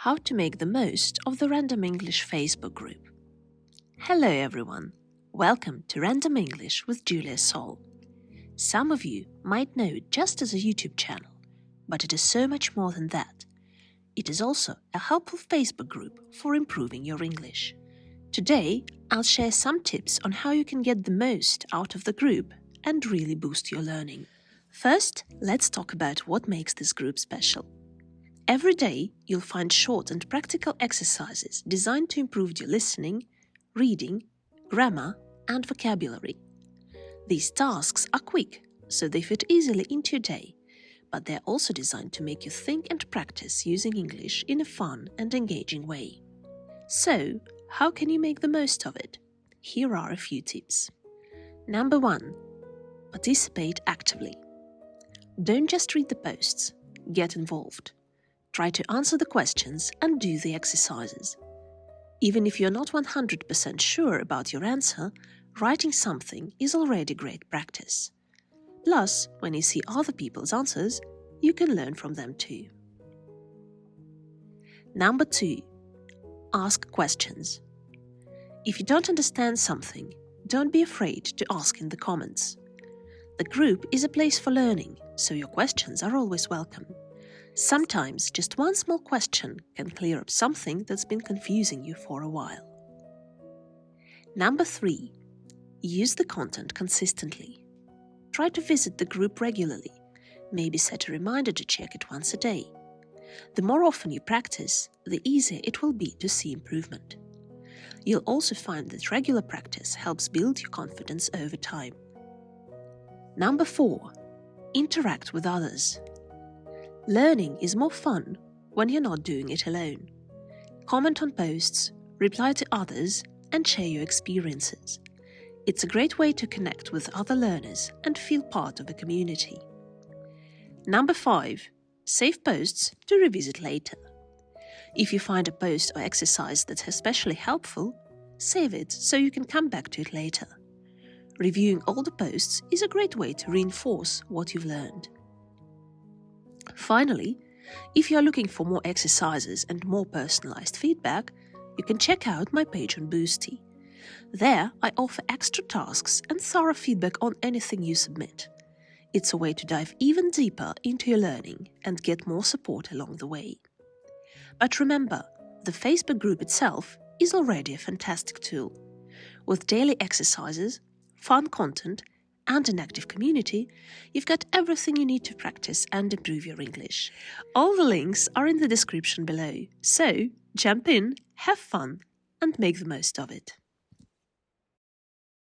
How to make the most of the Random English Facebook group. Hello everyone, welcome to Random English with Julia Sol. Some of you might know it just as a YouTube channel, but it is so much more than that. It is also a helpful Facebook group for improving your English. Today, I'll share some tips on how you can get the most out of the group and really boost your learning. First, let's talk about what makes this group special. Every day, you'll find short and practical exercises designed to improve your listening, reading, grammar, and vocabulary. These tasks are quick, so they fit easily into your day, but they're also designed to make you think and practice using English in a fun and engaging way. So, how can you make the most of it? Here are a few tips. Number 1. Participate actively. Don't just read the posts, get involved. Try to answer the questions and do the exercises. Even if you're not 100% sure about your answer, writing something is already great practice. Plus, when you see other people's answers, you can learn from them too. Number 2. Ask questions. If you don't understand something, don't be afraid to ask in the comments. The group is a place for learning, so your questions are always welcome. Sometimes just one small question can clear up something that's been confusing you for a while. Number 3. Use the content consistently. Try to visit the group regularly. Maybe set a reminder to check it once a day. The more often you practice, the easier it will be to see improvement. You'll also find that regular practice helps build your confidence over time. Number 4. Interact with others. Learning is more fun when you're not doing it alone. Comment on posts, reply to others, and share your experiences. It's a great way to connect with other learners and feel part of a community. Number 5. Save posts to revisit later. If you find a post or exercise that's especially helpful, save it so you can come back to it later. Reviewing older posts is a great way to reinforce what you've learned. Finally, if you are looking for more exercises and more personalized feedback, you can check out my page on Boosty. There, I offer extra tasks and thorough feedback on anything you submit. It's a way to dive even deeper into your learning and get more support along the way. But remember, the Facebook group itself is already a fantastic tool. With daily exercises, fun content, and an active community, you've got everything you need to practice and improve your English. All the links are in the description below, so jump in, have fun, and make the most of it.